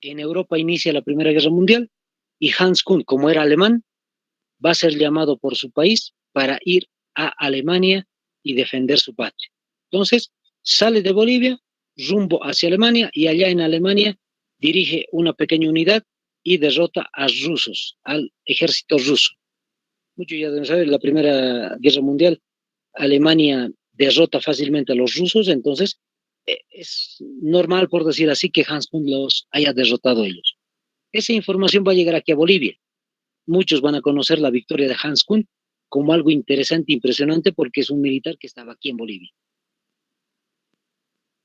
En Europa inicia la Primera Guerra Mundial y Hans Kuhn, como era alemán, va a ser llamado por su país para ir a Alemania y defender su patria. Entonces, sale de Bolivia rumbo hacia Alemania y allá en Alemania dirige una pequeña unidad y derrota a rusos, al ejército ruso. Muchos ya deben saber, la Primera Guerra Mundial, Alemania derrota fácilmente a los rusos, entonces es normal, por decir así, que Hans Kuhn los haya derrotado a ellos. Esa información va a llegar aquí a Bolivia. Muchos van a conocer la victoria de Hans Kuhn como algo interesante, impresionante, porque es un militar que estaba aquí en Bolivia.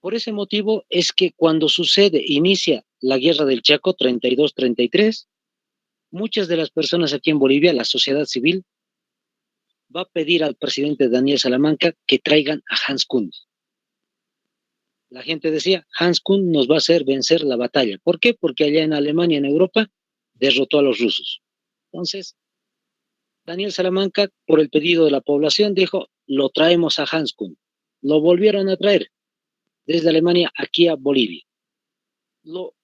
Por ese motivo es que cuando inicia la guerra del Chaco, 32-33, muchas de las personas aquí en Bolivia, la sociedad civil, va a pedir al presidente Daniel Salamanca que traigan a Hans Kuhn. La gente decía, Hans Kuhn nos va a hacer vencer la batalla. ¿Por qué? Porque allá en Alemania, en Europa, derrotó a los rusos. Entonces, Daniel Salamanca, por el pedido de la población, dijo, lo traemos a Hans Kuhn. Lo volvieron a traer desde Alemania aquí a Bolivia. Lo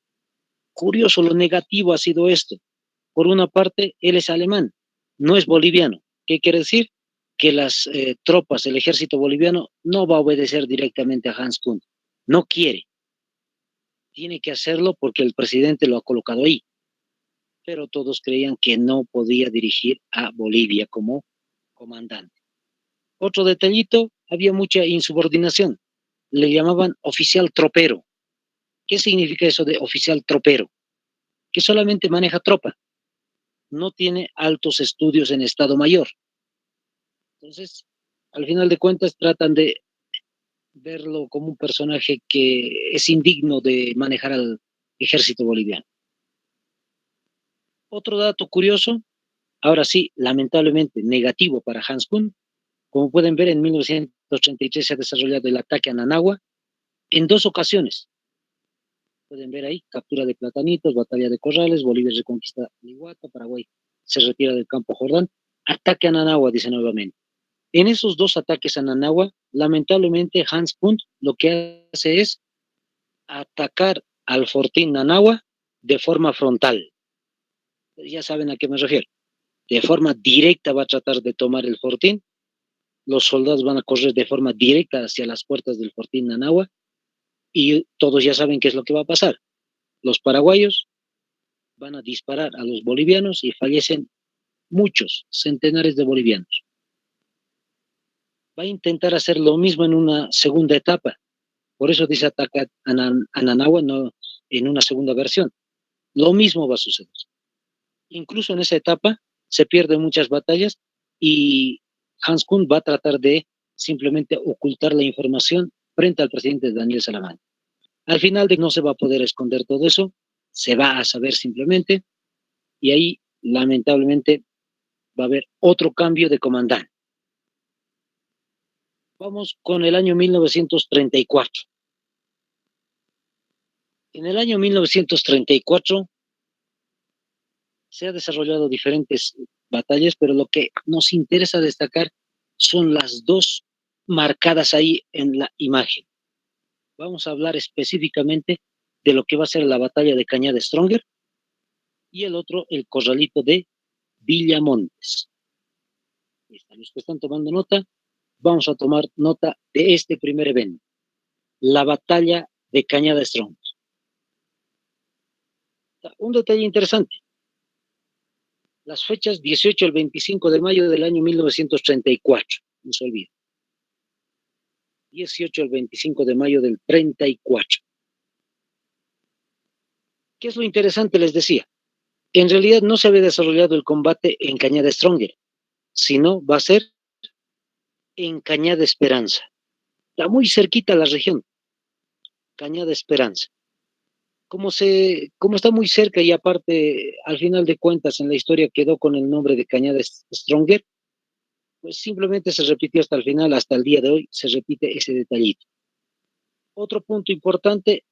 curioso, lo negativo ha sido esto. Por una parte, él es alemán, no es boliviano. ¿Qué quiere decir? Que las tropas, el ejército boliviano, no va a obedecer directamente a Hans Kuhn. No quiere. Tiene que hacerlo porque el presidente lo ha colocado ahí. Pero todos creían que no podía dirigir a Bolivia como comandante. Otro detallito, había mucha insubordinación. Le llamaban oficial tropero. ¿Qué significa eso de oficial tropero? Que solamente maneja tropa, no tiene altos estudios en Estado Mayor. Entonces, al final de cuentas, tratan de verlo como un personaje que es indigno de manejar al ejército boliviano. Otro dato curioso, ahora sí, lamentablemente negativo para Hans Kuhn, como pueden ver, en 1933 se ha desarrollado el ataque a Nanagua en dos ocasiones. Pueden ver ahí, captura de Platanitos, batalla de Corrales, Bolivia reconquista Liguata, Paraguay se retira del campo Jordán, ataque a Nanagua, dice nuevamente. En esos dos ataques a Nanagua, lamentablemente Hans Kuhn lo que hace es atacar al fortín Nanagua de forma frontal. Ya saben a qué me refiero. De forma directa va a tratar de tomar el fortín. Los soldados van a correr de forma directa hacia las puertas del fortín Nanagua y todos ya saben qué es lo que va a pasar. Los paraguayos van a disparar a los bolivianos y fallecen muchos, centenares de bolivianos. Va a intentar hacer lo mismo en una segunda etapa. Por eso dice ataca a Nanagua, no en una segunda versión. Lo mismo va a suceder. Incluso en esa etapa se pierden muchas batallas y Hans Kuhn va a tratar de simplemente ocultar la información frente al presidente Daniel Salamán. Al final de no se va a poder esconder todo eso, se va a saber simplemente y ahí lamentablemente va a haber otro cambio de comandante. Vamos con el año 1934. En el año 1934 se han desarrollado diferentes batallas, pero lo que nos interesa destacar son las dos marcadas ahí en la imagen. Vamos a hablar específicamente de lo que va a ser la batalla de Cañada Stronger y el otro, el corralito de Villamontes. Los que están tomando nota, vamos a tomar nota de este primer evento, la batalla de Cañada Stronger. Un detalle interesante, las fechas 18 al 25 de mayo del año 1934, no se olvide. 18 al 25 de mayo del 34. ¿Qué es lo interesante? Les decía, en realidad no se había desarrollado el combate en Cañada Stronger, sino va a ser en Cañada Esperanza. Está muy cerquita la región, Cañada Esperanza. Como está muy cerca y aparte, al final de cuentas, en la historia quedó con el nombre de Cañada Stronger, pues simplemente se repitió hasta el final, hasta el día de hoy, se repite ese detallito. Otro punto importante,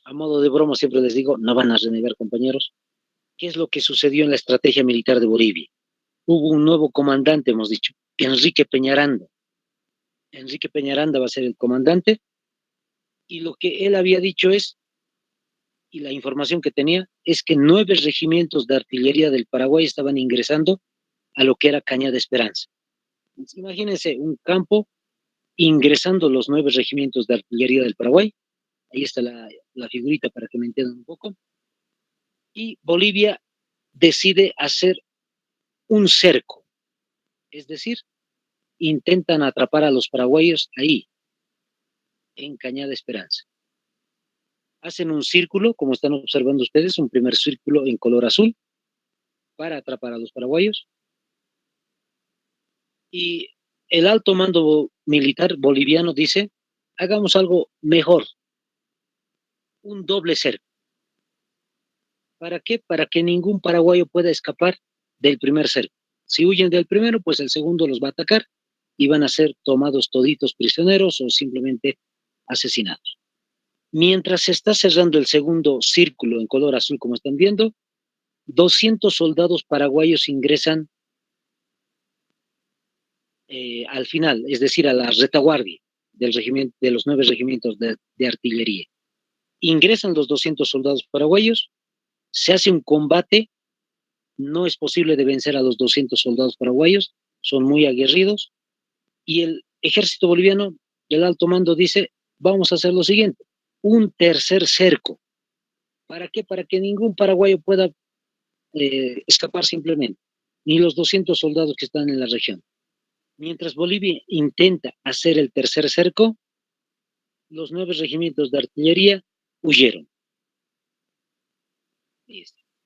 a modo de broma siempre les digo, no van a renegar compañeros, ¿qué es lo que sucedió en la estrategia militar de Bolivia? Hubo un nuevo comandante, hemos dicho, Enrique Peñaranda. Enrique Peñaranda va a ser el comandante y lo que él había dicho es, y la información que tenía, es que 9 regimientos de artillería del Paraguay estaban ingresando a lo que era Cañada Esperanza. Imagínense un campo ingresando los 9 regimientos de artillería del Paraguay. Ahí está la figurita para que me entiendan un poco. Y Bolivia decide hacer un cerco, es decir, intentan atrapar a los paraguayos ahí, en Cañada Esperanza. Hacen un círculo, como están observando ustedes, un primer círculo en color azul para atrapar a los paraguayos. Y el alto mando militar boliviano dice, hagamos algo mejor, un doble cerco. ¿Para qué? Para que ningún paraguayo pueda escapar del primer cerco. Si huyen del primero, pues el segundo los va a atacar y van a ser tomados toditos prisioneros o simplemente asesinados. Mientras se está cerrando el segundo círculo en color azul, como están viendo, 200 soldados paraguayos ingresan al final, es decir, a la retaguardia del regimiento, de los 9 regimientos de artillería. Ingresan los 200 soldados paraguayos, se hace un combate no es posible de vencer a los 200 soldados paraguayos, son muy aguerridos, y el ejército boliviano, el alto mando dice, vamos a hacer lo siguiente, un tercer cerco. ¿Para qué? Para que ningún paraguayo pueda escapar simplemente, ni los 200 soldados que están en la región. Mientras Bolivia intenta hacer el tercer cerco, los 9 regimientos de artillería huyeron.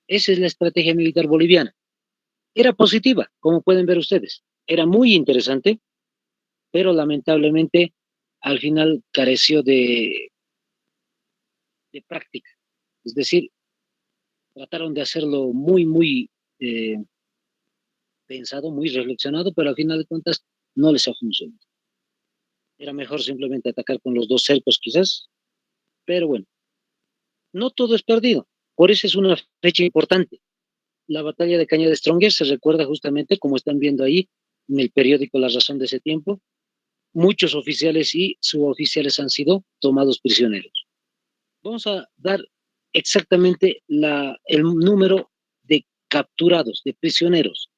Esa es la estrategia militar boliviana. Era positiva, como pueden ver ustedes. Era muy interesante, pero lamentablemente al final careció de práctica. Es decir, trataron de hacerlo muy eh, pensado, muy reflexionado, pero al final de cuentas no les ha funcionado. Era mejor simplemente atacar con los 2 cercos quizás, pero bueno, no todo es perdido. Por eso es una fecha importante. La batalla de Caña de Stronger se recuerda justamente, como están viendo ahí, en el periódico La Razón de ese tiempo. Muchos oficiales y suboficiales han sido tomados prisioneros. Vamos a dar exactamente el número de capturados, de prisioneros.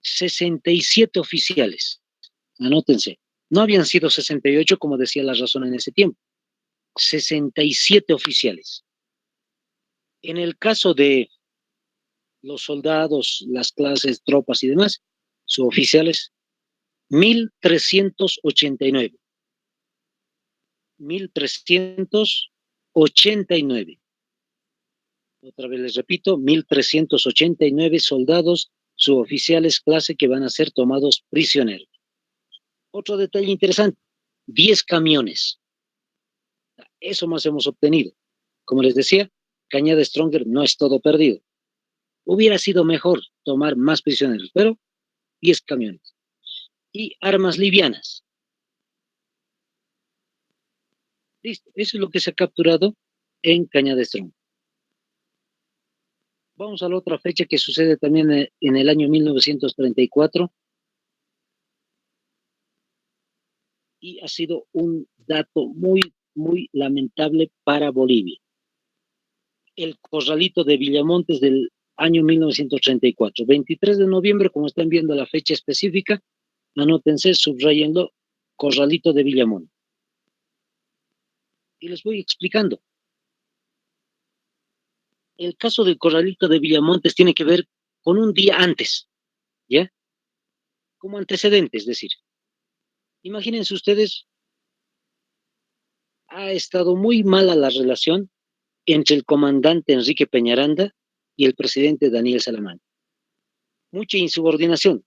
67 oficiales. Anótense. No habían sido 68, como decía La Razón en ese tiempo. 67 oficiales. En el caso de los soldados, las clases, tropas y demás, suboficiales, 1.389. 1.389. Otra vez les repito, 1.389 soldados suboficiales clase que van a ser tomados prisioneros. Otro detalle interesante, 10 camiones. Eso más hemos obtenido. Como les decía, Cañada Stronger no es todo perdido. Hubiera sido mejor tomar más prisioneros, pero 10 camiones. Y armas livianas. Listo, eso es lo que se ha capturado en Cañada Stronger. Vamos a la otra fecha que sucede también en el año 1934 y ha sido un dato muy lamentable para Bolivia. El corralito de Villamontes del año 1934, 23 de noviembre, como están viendo la fecha específica, anótense, subrayando corralito de Villamontes. Y les voy explicando. El caso del corralito de Villamontes tiene que ver con un día antes, ¿ya? Como antecedente, es decir. Imagínense ustedes, ha estado muy mala la relación entre el comandante Enrique Peñaranda y el presidente Daniel Salamanca. Mucha insubordinación,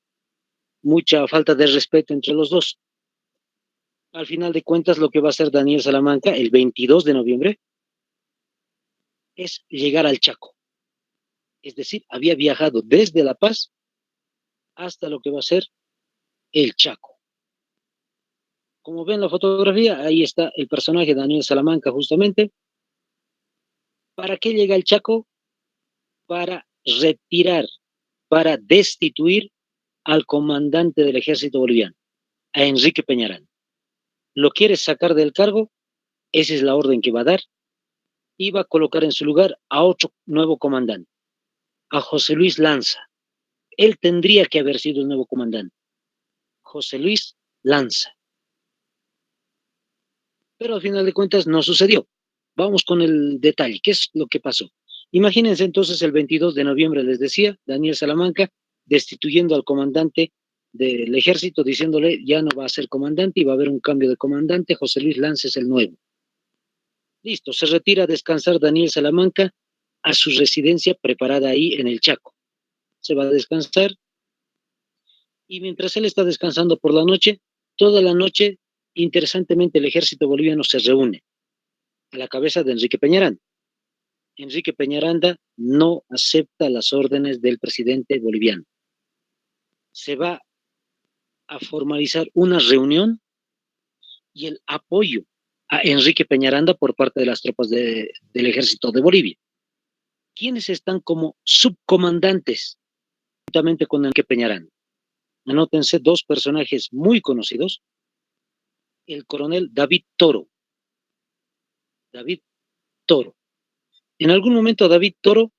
mucha falta de respeto entre los dos. Al final de cuentas, lo que va a hacer Daniel Salamanca el 22 de noviembre es llegar al Chaco. Es decir, había viajado desde La Paz hasta lo que va a ser el Chaco. Como ven la fotografía, ahí está el personaje Daniel Salamanca justamente. ¿Para qué llega el Chaco? Para retirar, para destituir al comandante del ejército boliviano, a Enrique Peñaranda. Lo quiere sacar del cargo, esa es la orden que va a dar, y va a colocar en su lugar a otro nuevo comandante, a José Luis Lanza. Él tendría que haber sido el nuevo comandante, José Luis Lanza. Pero al final de cuentas no sucedió. Vamos con el detalle, ¿qué es lo que pasó? Imagínense entonces el 22 de noviembre, les decía, Daniel Salamanca destituyendo al comandante del ejército, diciéndole ya no va a ser comandante y va a haber un cambio de comandante, José Luis Lanza es el nuevo. Listo, se retira a descansar Daniel Salamanca a su residencia preparada ahí en el Chaco. Se va a descansar y mientras él está descansando por la noche, toda la noche, interesantemente, el ejército boliviano se reúne a la cabeza de Enrique Peñaranda. Enrique Peñaranda no acepta las órdenes del presidente boliviano. Se va a formalizar una reunión y el apoyo a Enrique Peñaranda por parte de las tropas del ejército de Bolivia. ¿Quiénes están como subcomandantes juntamente con Enrique Peñaranda? Anótense 2 personajes muy conocidos. El coronel David Toro. David Toro. En algún momento David Toro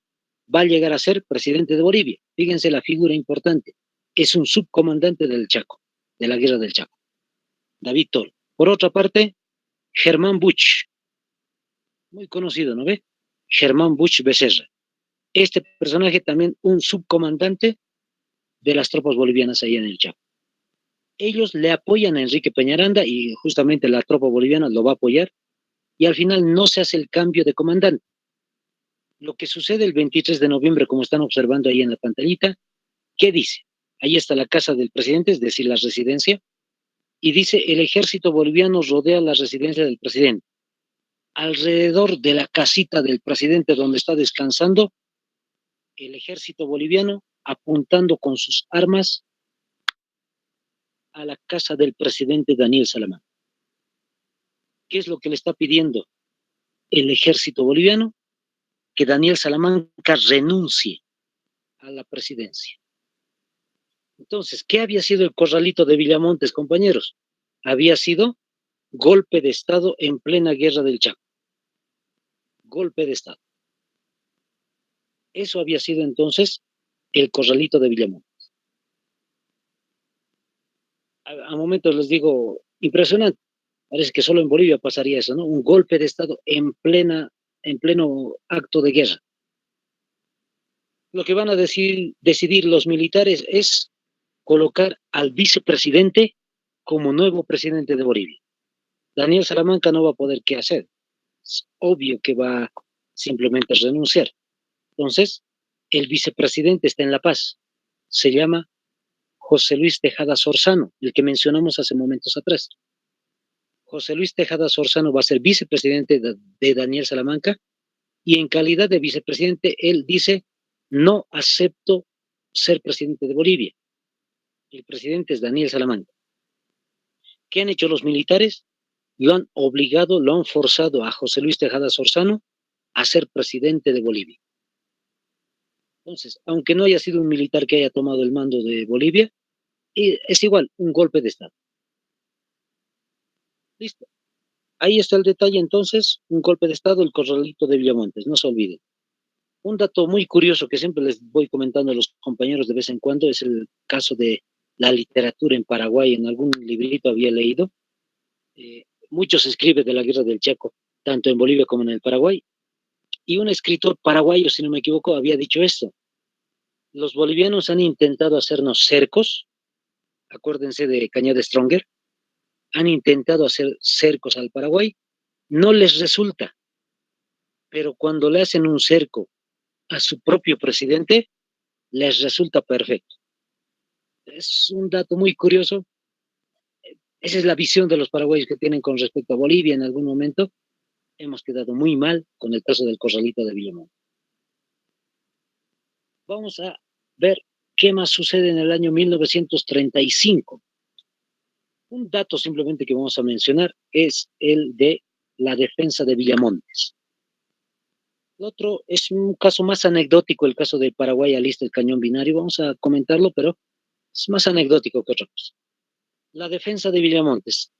va a llegar a ser presidente de Bolivia. Fíjense la figura importante. Es un subcomandante del Chaco, de la guerra del Chaco. David Toro. Por otra parte, Germán Buch, muy conocido, ¿no ve? Germán Buch Becerra. Este personaje también un subcomandante de las tropas bolivianas allá en el Chaco. Ellos le apoyan a Enrique Peñaranda y justamente la tropa boliviana lo va a apoyar y al final no se hace el cambio de comandante. Lo que sucede el 23 de noviembre, como están observando ahí en la pantallita, ¿qué dice? Ahí está la casa del presidente, es decir, la residencia, y dice, el ejército boliviano rodea la residencia del presidente. Alrededor de la casita del presidente donde está descansando, el ejército boliviano apuntando con sus armas a la casa del presidente Daniel Salamanca. ¿Qué es lo que le está pidiendo el ejército boliviano? Que Daniel Salamanca renuncie a la presidencia. Entonces, ¿qué había sido el corralito de Villamontes, compañeros? Había sido golpe de Estado en plena guerra del Chaco. Golpe de Estado. Eso había sido entonces el corralito de Villamontes. A momentos les digo, impresionante. Parece que solo en Bolivia pasaría eso, ¿no? Un golpe de Estado en pleno acto de guerra. Lo que van a decidir los militares es colocar al vicepresidente como nuevo presidente de Bolivia. Daniel Salamanca no va a poder qué hacer. Es obvio que va simplemente a renunciar. Entonces, el vicepresidente está en La Paz. Se llama José Luis Tejada Sorzano, el que mencionamos hace momentos atrás. José Luis Tejada Sorzano va a ser vicepresidente de Daniel Salamanca y en calidad de vicepresidente él dice, no acepto ser presidente de Bolivia. El presidente es Daniel Salamanca. ¿Qué han hecho los militares? Lo han obligado, lo han forzado a José Luis Tejada Sorzano a ser presidente de Bolivia. Entonces, aunque no haya sido un militar que haya tomado el mando de Bolivia, es igual, un golpe de Estado. Listo. Ahí está el detalle, entonces, un golpe de Estado, el corralito de Villamontes, no se olviden. Un dato muy curioso que siempre les voy comentando a los compañeros de vez en cuando es el caso de la literatura en Paraguay. En algún librito había leído. Mucho se escribe de la guerra del Chaco, tanto en Bolivia como en el Paraguay. Y un escritor paraguayo, si no me equivoco, había dicho esto. Los bolivianos han intentado hacernos cercos, acuérdense de Cañada Stronger, han intentado hacer cercos al Paraguay, no les resulta, pero cuando le hacen un cerco a su propio presidente, les resulta perfecto. Es un dato muy curioso. Esa es la visión de los paraguayos que tienen con respecto a Bolivia en algún momento. Hemos quedado muy mal con el caso del corralito de Villamontes. Vamos a ver qué más sucede en el año 1935. Un dato simplemente que vamos a mencionar es el de la defensa de Villamontes. El otro es un caso más anecdótico, el caso de Paraguay alista el cañón binario. Vamos a comentarlo, pero es más anecdótico que otra cosa. La defensa de Villamontes.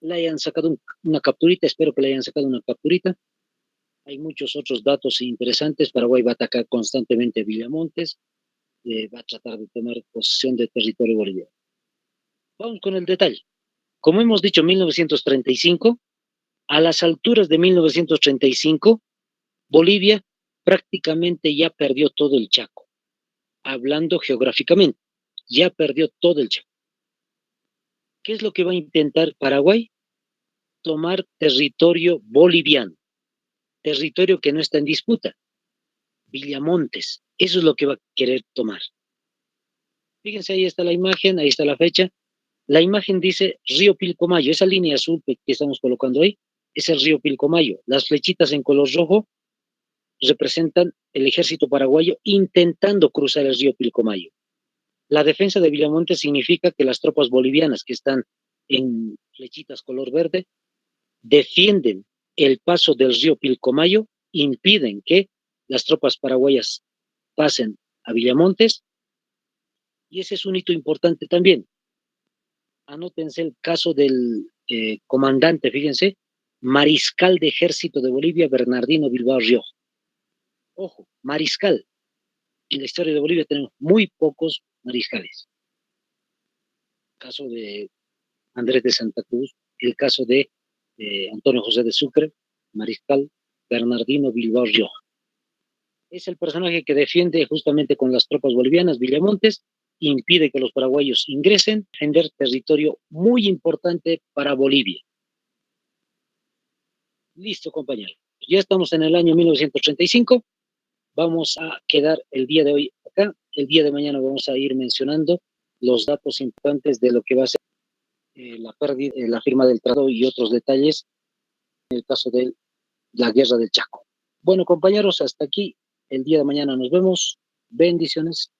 Le hayan sacado una capturita, espero que le hayan sacado una capturita. Hay muchos otros datos interesantes. Paraguay va a atacar constantemente a Villamontes, va a tratar de tomar posesión del territorio boliviano. Vamos con el detalle. Como hemos dicho, 1935, a las alturas de 1935, Bolivia prácticamente ya perdió todo el Chaco, hablando geográficamente, ya perdió todo el Chaco. ¿Qué es lo que va a intentar Paraguay? Tomar territorio boliviano, territorio que no está en disputa, Villamontes, eso es lo que va a querer tomar. Fíjense, ahí está la imagen, ahí está la fecha. La imagen dice Río Pilcomayo, esa línea azul que estamos colocando ahí, es el río Pilcomayo. Las flechitas en color rojo representan el ejército paraguayo intentando cruzar el río Pilcomayo. La defensa de Villamontes significa que las tropas bolivianas que están en flechitas color verde defienden el paso del río Pilcomayo, impiden que las tropas paraguayas pasen a Villamontes, y ese es un hito importante también. Anótense el caso del comandante, fíjense, mariscal de ejército de Bolivia, Bernardino Bilbao Rioja. Ojo, mariscal. En la historia de Bolivia tenemos muy pocos mariscales. El caso de Andrés de Santa Cruz, el caso de Antonio José de Sucre, mariscal Bernardino Bilbao Rioja. Es el personaje que defiende justamente con las tropas bolivianas Villamontes, impide que los paraguayos ingresen, defender territorio muy importante para Bolivia. Listo, compañeros. Ya estamos en el año 1935. Vamos a quedar el día de hoy acá. El día de mañana vamos a ir mencionando los datos importantes de lo que va a ser la pérdida, la firma del tratado y otros detalles en el caso de la guerra del Chaco. Bueno, compañeros, hasta aquí. El día de mañana nos vemos. Bendiciones.